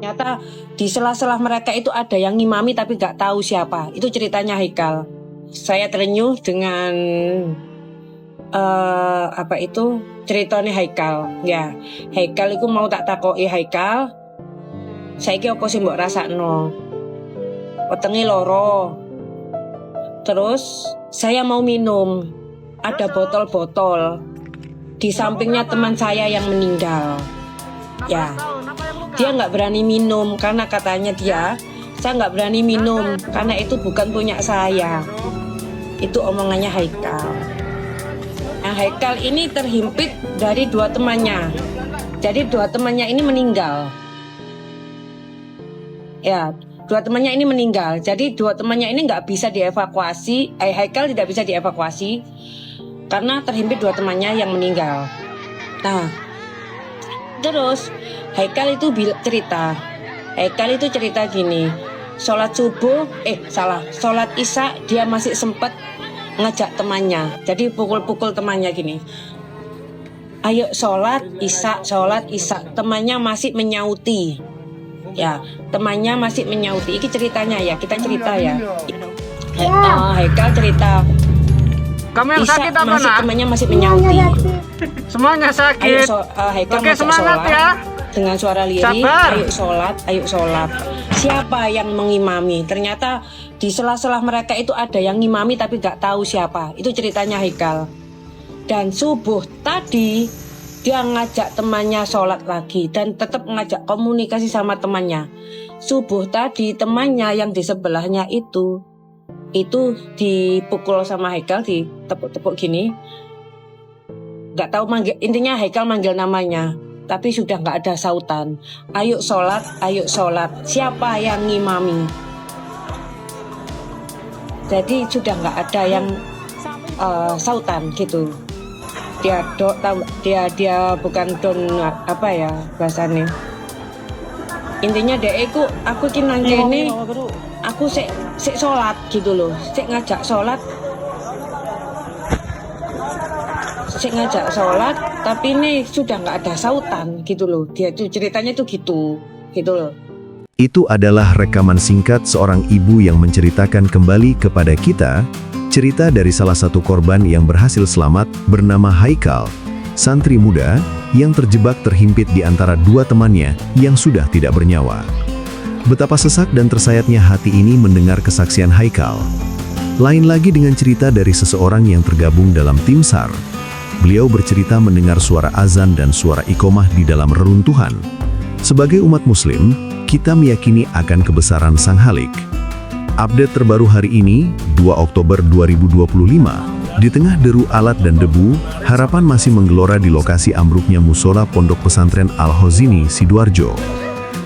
Ternyata di sela-sela mereka itu ada yang ngimami tapi gak tahu siapa. Itu ceritanya Haikal. Saya terenyuh dengan ceritanya Haikal. Ya, Haikal itu mau tak takoki Haikal. Saiki apa sih mbok rasakno? Wetenge loro. Terus saya mau minum. Ada botol-botol. Di sampingnya teman saya yang meninggal. Ya, dia nggak berani minum karena katanya saya nggak berani minum karena itu bukan punya saya. Itu omongannya Haikal. Nah, Haikal ini terhimpit dari dua temannya. Jadi dua temannya ini meninggal. Ya, dua temannya ini meninggal. Jadi dua temannya ini nggak bisa dievakuasi. Haikal tidak bisa dievakuasi karena terhimpit dua temannya yang meninggal. Nah, terus Haikal itu cerita gini, sholat isya dia masih sempat ngajak temannya. Jadi pukul-pukul temannya gini, ayo sholat isya. Temannya masih menyauti. Ya, temannya masih menyauti. Ini ceritanya ya, kita cerita ya. Haikal cerita. Kamu yang sakit apa nak? Temannya masih menyauti. Semuanya sakit. Haikal Oke, semangat ya. Dengan suara lirih, Sabar. ayo sholat. Siapa yang mengimami? Ternyata di sela-sela mereka itu ada yang ngimami tapi gak tahu siapa. Itu ceritanya Haikal. Dan subuh tadi dia ngajak temannya sholat lagi dan tetap ngajak komunikasi sama temannya. Subuh tadi temannya yang di sebelahnya itu dipukul sama Haikal, ditepuk-tepuk gini. Gak tahu manggil, intinya Haikal manggil namanya. Tapi sudah nggak ada sautan. Ayo sholat. Siapa yang ngimami? Jadi sudah nggak ada yang sautan gitu. Dia bukan don apa ya bahasanya. Intinya aku nangkene, aku sik sholat gitu loh. Sik ngajak sholat, tapi ini sudah nggak ada sautan gitu loh. Dia tuh ceritanya tuh gitu loh. Itu adalah rekaman singkat seorang ibu yang menceritakan kembali kepada kita cerita dari salah satu korban yang berhasil selamat bernama Haikal, santri muda yang terjebak terhimpit di antara dua temannya yang sudah tidak bernyawa. Betapa sesak dan tersayatnya hati ini mendengar kesaksian Haikal. Lain lagi dengan cerita dari seseorang yang tergabung dalam tim SAR. Beliau bercerita mendengar suara azan dan suara iqomah di dalam reruntuhan. Sebagai umat muslim, kita meyakini akan kebesaran Sang Halik. Update terbaru hari ini, 2 Oktober 2025, di tengah deru alat dan debu, harapan masih menggelora di lokasi ambruknya musola Pondok Pesantren Al-Hozini, Sidoarjo.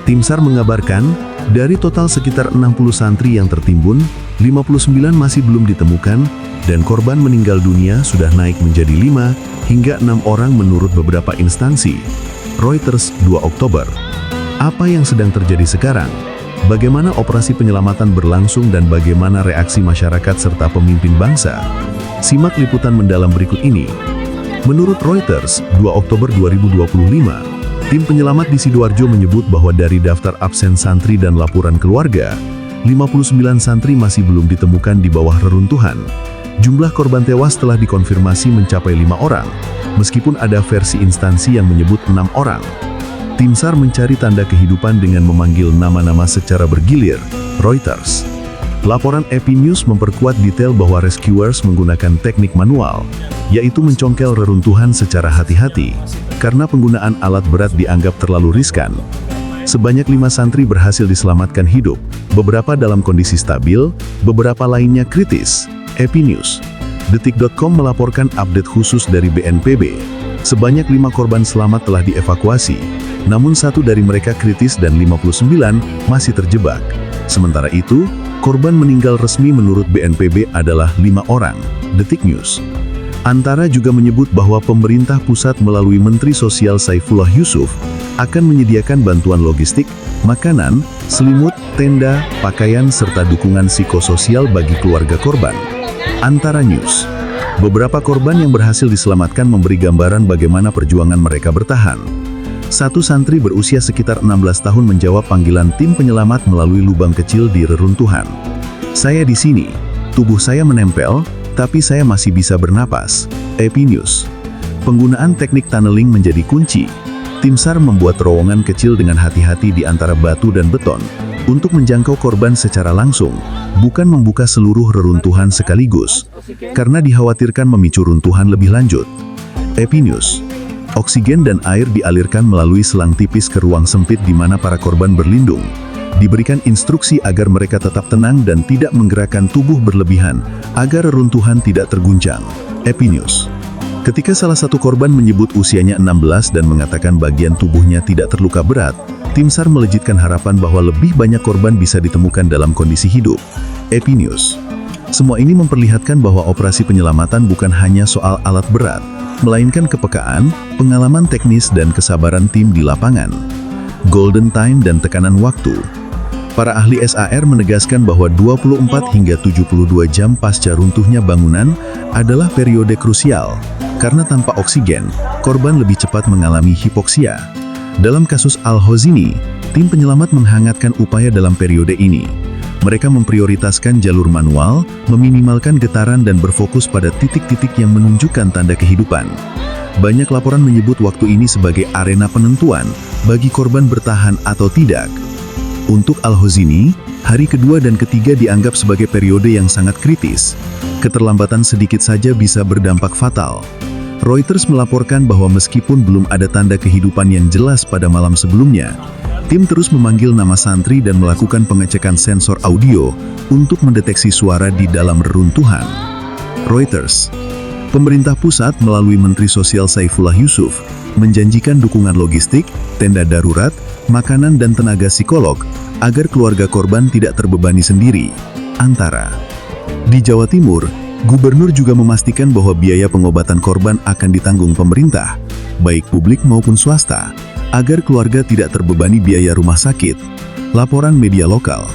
Tim SAR mengabarkan, dari total sekitar 60 santri yang tertimbun, 59 masih belum ditemukan, dan korban meninggal dunia sudah naik menjadi 5 hingga 6 orang menurut beberapa instansi. Reuters, 2 Oktober. Apa yang sedang terjadi sekarang? Bagaimana operasi penyelamatan berlangsung dan bagaimana reaksi masyarakat serta pemimpin bangsa? Simak liputan mendalam berikut ini. Menurut Reuters, 2 Oktober 2025, tim penyelamat di Sidoarjo menyebut bahwa dari daftar absen santri dan laporan keluarga, 59 santri masih belum ditemukan di bawah reruntuhan. Jumlah korban tewas telah dikonfirmasi mencapai 5 orang, meskipun ada versi instansi yang menyebut 6 orang. Tim SAR mencari tanda kehidupan dengan memanggil nama-nama secara bergilir, Reuters. Laporan AP News memperkuat detail bahwa rescuers menggunakan teknik manual, yaitu mencongkel reruntuhan secara hati-hati, karena penggunaan alat berat dianggap terlalu riskan. Sebanyak 5 santri berhasil diselamatkan hidup, beberapa dalam kondisi stabil, beberapa lainnya kritis. AP News. Detik.com melaporkan update khusus dari BNPB. Sebanyak 5 korban selamat telah dievakuasi, namun 1 dari mereka kritis dan 59 masih terjebak. Sementara itu, korban meninggal resmi menurut BNPB adalah 5 orang. Detik News. Antara juga menyebut bahwa pemerintah pusat melalui Menteri Sosial Saifullah Yusuf akan menyediakan bantuan logistik, makanan, selimut, tenda, pakaian, serta dukungan psikososial bagi keluarga korban. Antara News. Beberapa korban yang berhasil diselamatkan memberi gambaran bagaimana perjuangan mereka bertahan. Satu santri berusia sekitar 16 tahun menjawab panggilan tim penyelamat melalui lubang kecil di reruntuhan. "Saya di sini. Tubuh saya menempel, tapi saya masih bisa bernapas." AP News. Penggunaan teknik tunneling menjadi kunci. Tim SAR membuat terowongan kecil dengan hati-hati di antara batu dan beton untuk menjangkau korban secara langsung, bukan membuka seluruh reruntuhan sekaligus, karena dikhawatirkan memicu runtuhan lebih lanjut. AP News. Oksigen dan air dialirkan melalui selang tipis ke ruang sempit di mana para korban berlindung. Diberikan instruksi agar mereka tetap tenang dan tidak menggerakkan tubuh berlebihan agar reruntuhan tidak terguncang. AP News. Ketika salah satu korban menyebut usianya 16 dan mengatakan bagian tubuhnya tidak terluka berat, tim SAR melejitkan harapan bahwa lebih banyak korban bisa ditemukan dalam kondisi hidup. AP News. Semua ini memperlihatkan bahwa operasi penyelamatan bukan hanya soal alat berat, melainkan kepekaan, pengalaman teknis dan kesabaran tim di lapangan. Golden time dan tekanan waktu. Para ahli SAR menegaskan bahwa 24 hingga 72 jam pasca runtuhnya bangunan adalah periode krusial, karena tanpa oksigen, korban lebih cepat mengalami hipoksia. Dalam kasus Al-Hozini, tim penyelamat menghangatkan upaya dalam periode ini. Mereka memprioritaskan jalur manual, meminimalkan getaran dan berfokus pada titik-titik yang menunjukkan tanda kehidupan. Banyak laporan menyebut waktu ini sebagai arena penentuan bagi korban bertahan atau tidak. Untuk Al-Hozini, hari kedua dan ketiga dianggap sebagai periode yang sangat kritis. Keterlambatan sedikit saja bisa berdampak fatal. Reuters melaporkan bahwa meskipun belum ada tanda kehidupan yang jelas pada malam sebelumnya, tim terus memanggil nama santri dan melakukan pengecekan sensor audio untuk mendeteksi suara di dalam reruntuhan. Reuters. Pemerintah pusat melalui Menteri Sosial Saifullah Yusuf menjanjikan dukungan logistik, tenda darurat, makanan dan tenaga psikolog agar keluarga korban tidak terbebani sendiri. Antara. Di Jawa Timur, Gubernur juga memastikan bahwa biaya pengobatan korban akan ditanggung pemerintah, baik publik maupun swasta, agar keluarga tidak terbebani biaya rumah sakit. Laporan media lokal.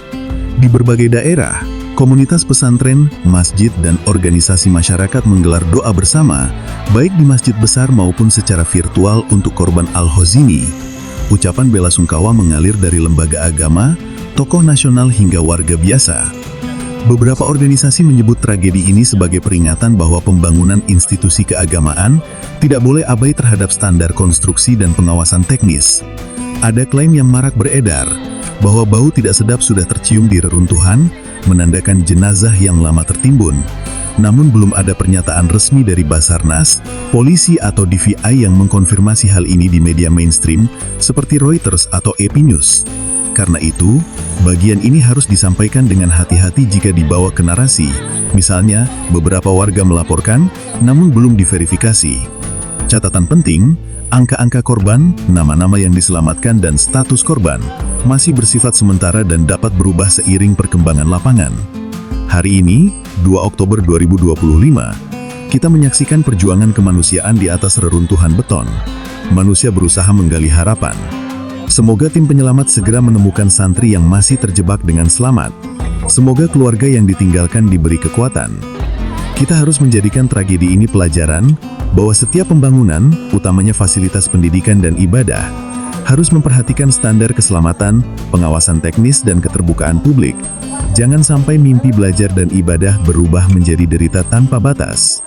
Di berbagai daerah, komunitas pesantren, masjid, dan organisasi masyarakat menggelar doa bersama, baik di masjid besar maupun secara virtual untuk korban Al-Hozini. Ucapan bela sungkawa mengalir dari lembaga agama, tokoh nasional hingga warga biasa. Beberapa organisasi menyebut tragedi ini sebagai peringatan bahwa pembangunan institusi keagamaan tidak boleh abai terhadap standar konstruksi dan pengawasan teknis. Ada klaim yang marak beredar bahwa bau tidak sedap sudah tercium di reruntuhan, menandakan jenazah yang lama tertimbun. Namun belum ada pernyataan resmi dari Basarnas, polisi atau DVI yang mengkonfirmasi hal ini di media mainstream seperti Reuters atau AP News. Karena itu, bagian ini harus disampaikan dengan hati-hati jika dibawa ke narasi. Misalnya, beberapa warga melaporkan, namun belum diverifikasi. Catatan penting, angka-angka korban, nama-nama yang diselamatkan dan status korban masih bersifat sementara dan dapat berubah seiring perkembangan lapangan. Hari ini, 2 Oktober 2025, kita menyaksikan perjuangan kemanusiaan di atas reruntuhan beton. Manusia berusaha menggali harapan. Semoga tim penyelamat segera menemukan santri yang masih terjebak dengan selamat. Semoga keluarga yang ditinggalkan diberi kekuatan. Kita harus menjadikan tragedi ini pelajaran bahwa setiap pembangunan, utamanya fasilitas pendidikan dan ibadah, harus memperhatikan standar keselamatan, pengawasan teknis dan keterbukaan publik. Jangan sampai mimpi belajar dan ibadah berubah menjadi derita tanpa batas.